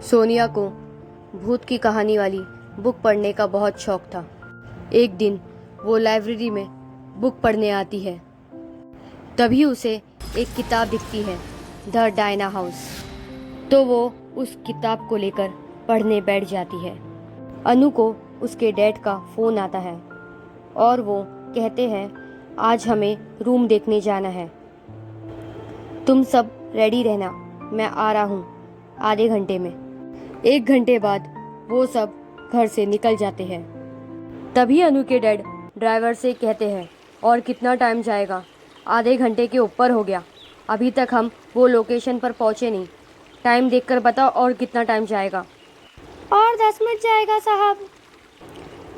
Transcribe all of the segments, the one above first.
सोनिया को भूत की कहानी वाली बुक पढ़ने का बहुत शौक था। एक दिन वो लाइब्रेरी में बुक पढ़ने आती है। तभी उसे एक किताब दिखती है, द डायना हाउस। तो वो उस किताब को लेकर पढ़ने बैठ जाती है। अनु को उसके डैड का फ़ोन आता है और वो कहते हैं आज हमें रूम देखने जाना है, तुम सब रेडी रहना, मैं आ रहा हूँ आधे घंटे में। 1 घंटे बाद वो सब घर से निकल जाते हैं। तभी अनु के डैड ड्राइवर से कहते हैं और कितना टाइम जाएगा? आधे घंटे के ऊपर हो गया, अभी तक हम वो लोकेशन पर पहुँचे नहीं। टाइम देखकर बताओ और कितना टाइम जाएगा? और 10 मिनट जाएगा साहब।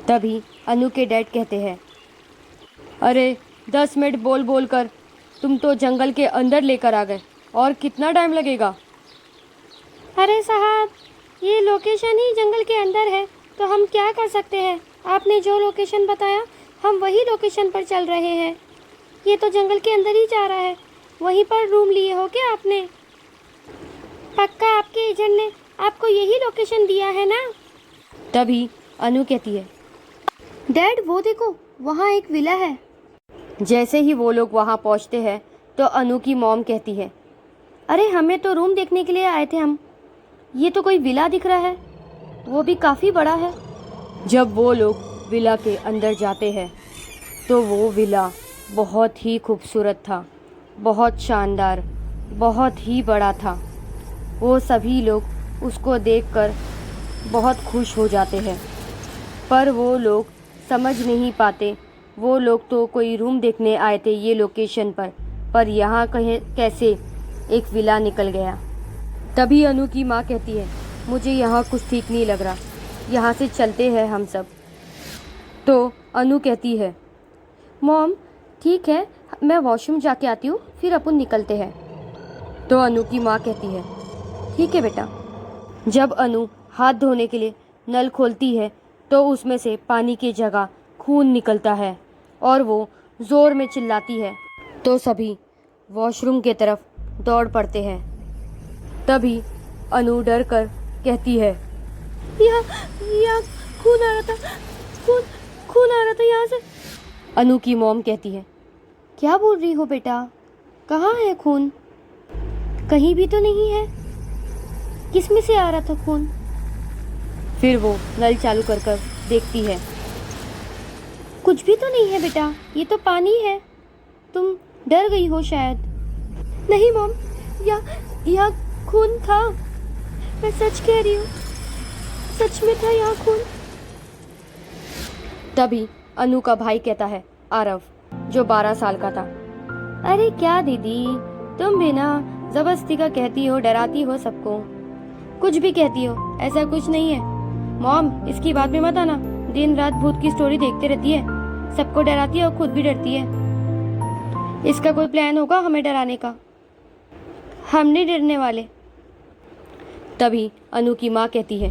तभी अनु के डैड कहते हैं अरे 10 मिनट बोल बोल कर तुम तो जंगल के अंदर लेकर आ गए, और कितना टाइम लगेगा? अरे साहब, ये लोकेशन ही जंगल के अंदर है तो हम क्या कर सकते हैं? आपने जो लोकेशन बताया हम वही लोकेशन पर चल रहे हैं। ये तो जंगल के अंदर ही जा रहा है। वहीं पर रूम लिए हो क्या आपने? पक्का आपके एजेंट ने आपको यही लोकेशन दिया है ना? तभी अनु कहती है डैड वो देखो, वहाँ एक विला है। जैसे ही वो लोग वहाँ पहुँचते हैं तो अनु की मॉम कहती है अरे हमें तो रूम देखने के लिए आए थे हम। ये तो कोई विला दिख रहा है, वो भी काफ़ी बड़ा है। जब वो लोग विला के अंदर जाते हैं तो वो विला बहुत ही खूबसूरत था, बहुत शानदार, बहुत ही बड़ा था। वो सभी लोग उसको देखकर बहुत खुश हो जाते हैं, पर वो लोग समझ नहीं पाते वो लोग तो कोई रूम देखने आए थे ये लोकेशन पर यहाँ कहीं कैसे एक विला निकल गया। तभी अनु की माँ कहती है मुझे यहाँ कुछ ठीक नहीं लग रहा, यहाँ से चलते हैं हम सब। तो अनु कहती है मॉम ठीक है, मैं वॉशरूम जाके आती हूँ, फिर अपन निकलते हैं। तो अनु की माँ कहती है ठीक है बेटा। जब अनु हाथ धोने के लिए नल खोलती है तो उसमें से पानी की जगह खून निकलता है और वो ज़ोर में चिल्लाती है। तो सभी वॉशरूम की तरफ दौड़ पड़ते हैं। तभी अनु डर कर कहती है यहाँ खून आ रहा था, खून आ रहा था यहाँ से। अनु की मॉम कहती है क्या बोल रही हो बेटा? कहाँ है खून? कहीं भी तो नहीं है। किस में से आ रहा था खून? फिर वो नल चालू कर देखती है। कुछ भी तो नहीं है बेटा, ये तो पानी है। तुम डर गई हो शायद। नहीं मॉम, यहाँ खून था, मैं सच कह रही हूँ, सच में था यहाँ खून। तभी अनु का भाई कहता है आरव, जो 12 साल का था अरे क्या दीदी, तुम भी ना जबरदस्ती का कहती हो, डराती हो सबको। कुछ भी कहती हो, ऐसा कुछ नहीं है। मॉम इसकी बात में मत आना, दिन रात भूत की स्टोरी देखते रहती है, सबको डराती है और खुद भी डरती है। इसका कोई प्लान होगा हमें डराने का, हम नहीं डरने वाले। तभी अनु की माँ कहती है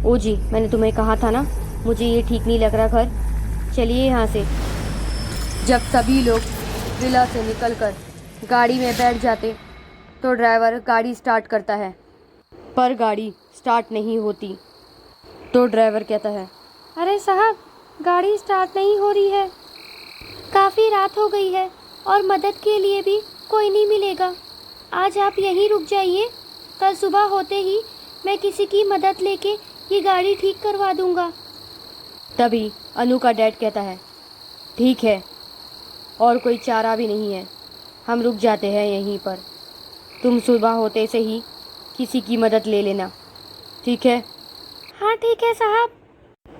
ओ जी, मैंने तुम्हें कहा था ना, मुझे ये ठीक नहीं लग रहा घर, चलिए यहाँ से। जब सभी लोग विला से निकलकर गाड़ी में बैठ जाते तो ड्राइवर गाड़ी स्टार्ट करता है, पर गाड़ी स्टार्ट नहीं होती। तो ड्राइवर कहता है अरे साहब, गाड़ी स्टार्ट नहीं हो रही है, काफ़ी रात हो गई है और मदद के लिए भी कोई नहीं मिलेगा। आज आप यहीं रुक जाइए, कल सुबह होते ही मैं किसी की मदद लेके ये गाड़ी ठीक करवा दूंगा। तभी अनु का डैड कहता है ठीक है, और कोई चारा भी नहीं है, हम रुक जाते हैं यहीं पर, तुम सुबह होते से ही किसी की मदद ले लेना, ठीक है? हाँ ठीक है साहब।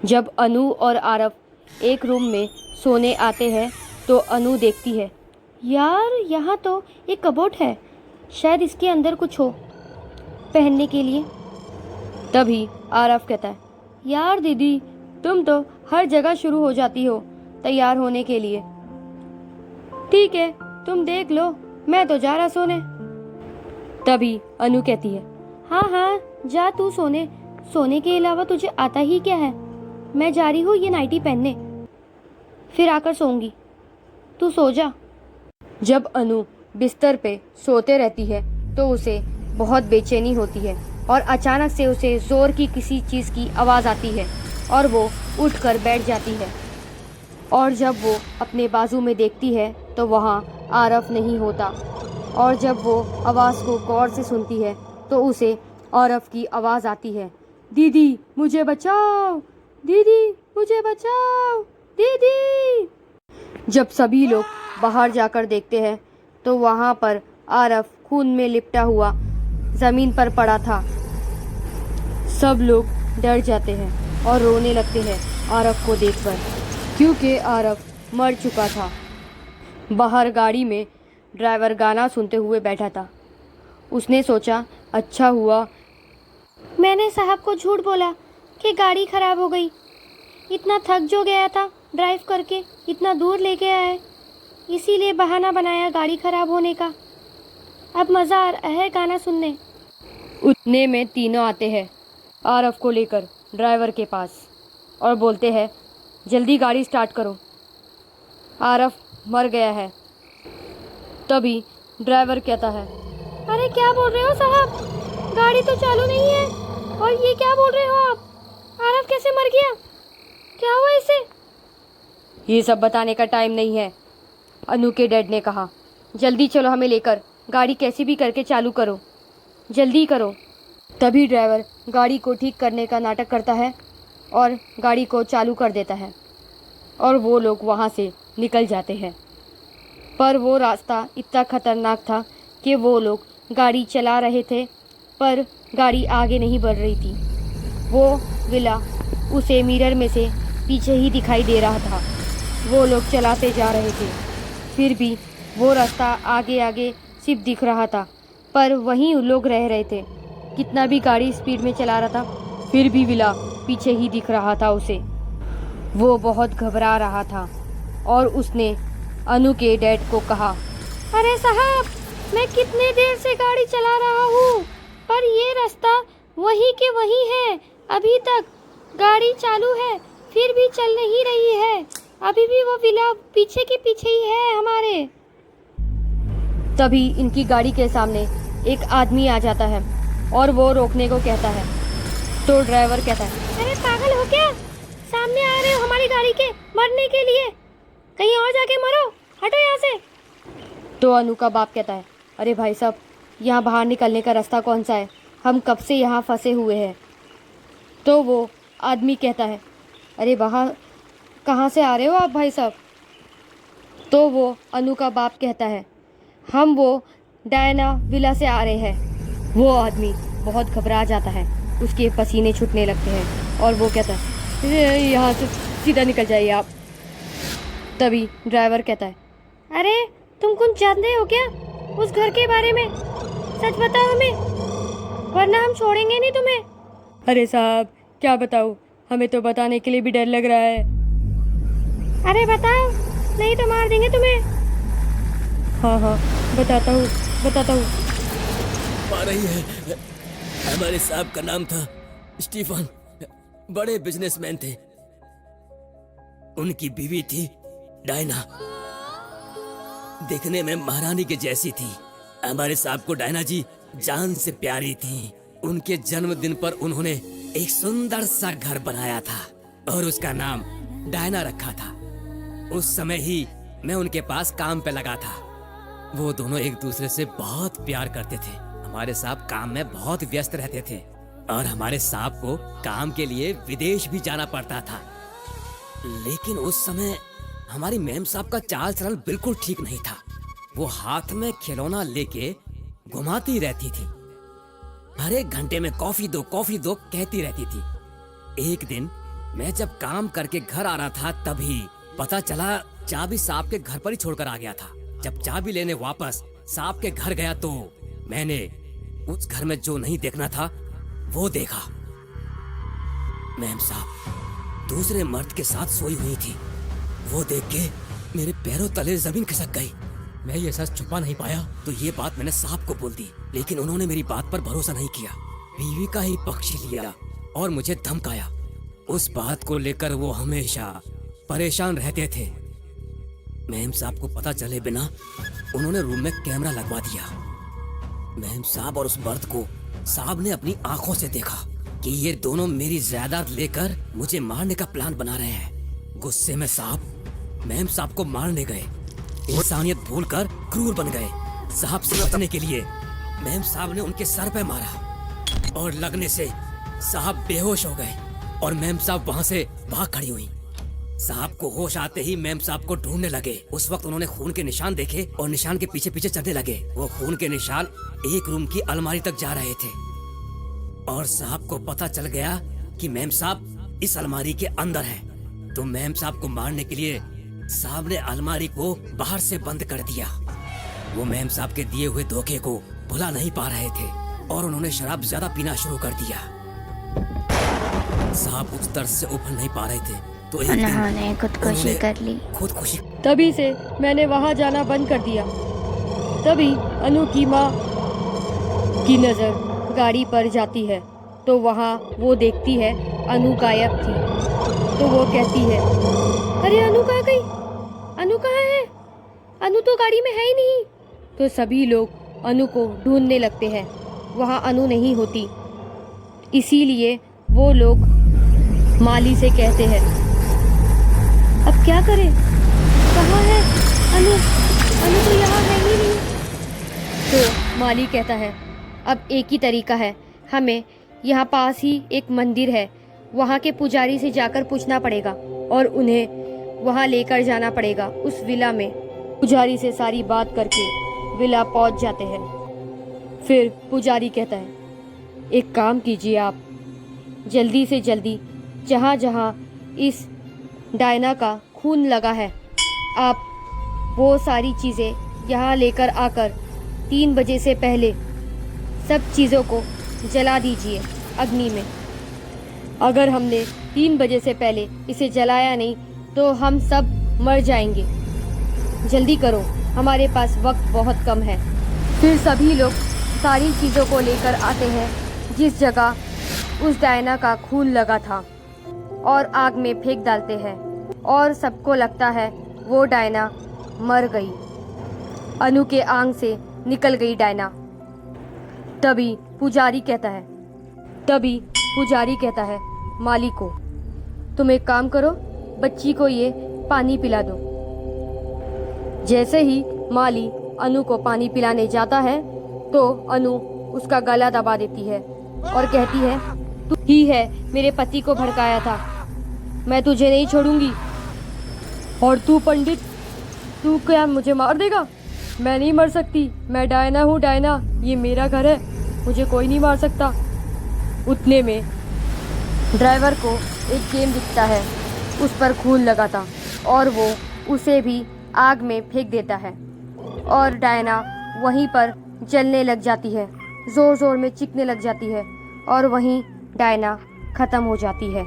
जब अनु और आरव एक रूम में सोने आते हैं तो अनु देखती है यार यहाँ तो एक कबोर्ड है, शायद इसके अंदर कुछ हो पहनने के लिए। तभी आरव कहता है यार दीदी, तुम तो हर जगह शुरू हो जाती हो तैयार होने के लिए। ठीक है तुम देख लो, मैं तो जा रहा सोने। तभी अनु कहती है हाँ जा तू सोने, सोने के अलावा तुझे आता ही क्या है? मैं जा रही हूँ ये नाइटी पहनने, फिर आकर सोऊंगी, तू सो जा। जब अनु बिस्तर पे सोते रहती है तो उसे बहुत बेचैनी होती है और अचानक से उसे ज़ोर की किसी चीज़ की आवाज़ आती है और वो उठकर बैठ जाती है। और जब वो अपने बाजू में देखती है तो वहाँ आरफ नहीं होता। और जब वो आवाज़ को गौर से सुनती है तो उसे आरफ की आवाज़ आती है, दीदी मुझे बचाओ, दीदी मुझे बचाओ, दीदी। जब सभी लोग बाहर जाकर देखते हैं तो वहाँ पर आरफ खून में लिपटा हुआ ज़मीन पर पड़ा था। सब लोग डर जाते हैं और रोने लगते हैं आरफ को देखकर, क्योंकि आरफ मर चुका था। बाहर गाड़ी में ड्राइवर गाना सुनते हुए बैठा था। उसने सोचा, अच्छा हुआ मैंने साहब को झूठ बोला कि गाड़ी ख़राब हो गई। इतना थक जो गया था ड्राइव करके, इतना दूर लेके आए, इसीलिए बहाना बनाया गाड़ी ख़राब होने का। अब मज़ा आ रहा है गाना सुनने। उतने में तीनों आते हैं आरफ को लेकर ड्राइवर के पास और बोलते हैं, जल्दी गाड़ी स्टार्ट करो, आरफ मर गया है। तभी ड्राइवर कहता है, अरे क्या बोल रहे हो साहब, गाड़ी तो चालू नहीं है। और ये क्या बोल रहे हो आप, आरफ कैसे मर गया, क्या हुआ इसे? ये सब बताने का टाइम नहीं है, अनु के डैड ने कहा। जल्दी चलो हमें लेकर, गाड़ी कैसे भी करके चालू करो, जल्दी करो। तभी ड्राइवर गाड़ी को ठीक करने का नाटक करता है और गाड़ी को चालू कर देता है और वो लोग वहाँ से निकल जाते हैं। पर वो रास्ता इतना ख़तरनाक था कि वो लोग गाड़ी चला रहे थे पर गाड़ी आगे नहीं बढ़ रही थी। वो विला उसे मिरर में से पीछे ही दिखाई दे रहा था। वो लोग चलाते जा रहे थे, फिर भी वो रास्ता आगे आगे सिर्फ दिख रहा था, पर वहीं लोग रह रहे थे। कितना भी गाड़ी स्पीड में चला रहा था फिर भी विला पीछे ही दिख रहा था उसे। वो बहुत घबरा रहा था और उसने अनु के डैड को कहा, अरे साहब, मैं कितने देर से गाड़ी चला रहा हूँ, पर ये रास्ता वही के वही है। अभी तक गाड़ी चालू है फिर भी चल नहीं रही है। अभी भी वो विला पीछे के पीछे ही है हमारे। तभी इनकी गाड़ी के सामने एक आदमी आ जाता है और वो रोकने को कहता है। तो ड्राइवर कहता है, अरे पागल हो क्या, सामने आ रहे हो हमारी गाड़ी के मरने के लिए, कहीं और जाके मरो, हटो यहाँ से। तो अनु का बाप कहता है, अरे भाई साहब, यहाँ बाहर निकलने का रास्ता कौन सा है, हम कब से यहाँ फंसे हुए हैं। तो वो आदमी कहता है, अरे बाहर कहाँ से आ रहे हो आप भाई साहब। तो वो अनु का बाप कहता है, हम वो डायना विला से आ रहे हैं। वो आदमी बहुत घबरा जाता है, उसके पसीने छूटने लगते हैं और वो कहता है, यहाँ से सीधा निकल जाइए आप। तभी ड्राइवर कहता है, अरे तुम कुछ जानते हो क्या उस घर के बारे में, सच बताओ हमें, वरना हम छोड़ेंगे नहीं तुम्हें। अरे साहब क्या बताऊँ, हमें तो बताने के लिए भी डर लग रहा है। अरे बताओ, नहीं तो मार देंगे तुम्हें। हाँ हाँ बताता हूँ बताता हूँ। आ रही है। हमारे साहब का नाम था स्टीफन, बड़े बिजनेसमैन थे। उनकी बीवी थी डायना, देखने में महारानी के जैसी थी। हमारे साहब को डायना जी जान से प्यारी थी। उनके जन्मदिन पर उन्होंने एक सुंदर सा घर बनाया था और उसका नाम डायना रखा था। उस समय ही मैं उनके पास काम पे लगा था। वो दोनों एक दूसरे से बहुत प्यार करते थे। हमारे साहब काम में बहुत व्यस्त रहते थे और हमारे साहब को काम के लिए विदेश भी जाना पड़ता था। लेकिन उस समय हमारी मेम साहब का चाल चलन बिल्कुल ठीक नहीं था। वो हाथ में खिलौना लेके घुमाती रहती थी, हर एक घंटे में कॉफी दो कहती रहती थी। एक दिन मैं जब काम करके घर आ रहा था तभी पता चला चाबी साहब के घर पर ही छोड़कर आ गया था। जब चाबी लेने वापस साहब के घर गया तो मैंने उस घर में जो नहीं देखना था वो देखा। मेम साहब दूसरे मर्द के साथ सोई हुई थी। वो देख के मेरे पैरों तले जमीन खिसक गई। मैं ये सच छुपा नहीं पाया तो ये बात मैंने साहब को बोल दी, लेकिन उन्होंने मेरी बात पर भरोसा नहीं किया। बीवी का ही पक्ष लिया और मुझे धमकाया। उस बात को लेकर वो हमेशा परेशान रहते थे। मेम साहब को पता चले बिना उन्होंने रूम में कैमरा लगवा दिया। मेम साहब और उस मर्द को साहब ने अपनी आंखों से देखा कि ये दोनों मेरी जायदाद लेकर मुझे मारने का प्लान बना रहे हैं। गुस्से में साहब मेम साहब को मारने गए, इंसानियत भूलकर क्रूर बन गए। साहब से बचने के लिए मेम साहब ने उनके सर पे मारा और लगने से साहब बेहोश हो गए और मेम साहब वहाँ से भाग खड़ी हुई। साहब को होश आते ही मेम साहब को ढूंढने लगे। उस वक्त उन्होंने खून के निशान देखे और निशान के पीछे पीछे चलने लगे। वो खून के निशान एक रूम की अलमारी तक जा रहे थे और साहब को पता चल गया कि मेम साहब इस अलमारी के अंदर हैं। तो मेम साहब को मारने के लिए साहब ने अलमारी को बाहर से बंद कर दिया। वो मेम साहब के दिए हुए धोखे को भुला नहीं पा रहे थे और उन्होंने शराब ज्यादा पीना शुरू कर दिया। साहब उस दर्द से उभर नहीं पा रहे थे तो एक दिन उन्होंने खुदकुशी उन्होंने कर ली। खुदकुशी तभी से मैंने वहाँ जाना बंद कर दिया। तभी अनु की माँ की नज़र गाड़ी पर जाती है तो वहाँ वो देखती है अनु गायब थी। तो वो कहती है, अरे अनु कहाँ गई? अनु कहाँ है? अनु तो गाड़ी में है ही नहीं। तो सभी लोग अनु को ढूंढने लगते हैं। वहाँ अनु नहीं होती, इसीलिए वो लोग माली से कहते हैं, अब क्या करें? कहाँ है अनु? अनु तो यहाँ है ही नहीं। तो माली कहता है, अब एक ही तरीका है, हमें यहाँ पास ही एक मंदिर है, वहाँ के पुजारी से जाकर पूछना पड़ेगा और उन्हें वहाँ लेकर जाना पड़ेगा उस विला में। पुजारी से सारी बात करके विला पहुँच जाते हैं। फिर पुजारी कहता है, एक काम कीजिए, आप जल्दी से जल्दी जहाँ जहाँ इस डायना का खून लगा है, आप वो सारी चीज़ें यहाँ लेकर आकर 3 बजे से पहले सब चीज़ों को जला दीजिए अग्नि में। अगर हमने 3 बजे से पहले इसे जलाया नहीं तो हम सब मर जाएंगे। जल्दी करो, हमारे पास वक्त बहुत कम है। फिर सभी लोग सारी चीज़ों को लेकर आते हैं जिस जगह उस डायना का खून लगा था और आग में फेंक डालते हैं और सबको लगता है वो डायना मर गई। अनु के आंग से निकल गई डायना। तभी पुजारी कहता है माली को, तुम एक काम करो, बच्ची को ये पानी पिला दो। जैसे ही माली अनु को पानी पिलाने जाता है तो अनु उसका गला दबा देती है और कहती है, तू ही है मेरे पति को भड़काया था, मैं तुझे नहीं छोड़ूंगी। और तू पंडित, तू क्या मुझे मार देगा? मैं नहीं मर सकती, मैं डायना हूँ, डायना, ये मेरा घर है, मुझे कोई नहीं मार सकता। उतने में ड्राइवर को एक गेम दिखता है, उस पर खून लगा था और वो उसे भी आग में फेंक देता है और डायना वहीं पर जलने लग जाती है, ज़ोर ज़ोर में चीखने लग जाती है और वहीं डायना ख़त्म हो जाती है।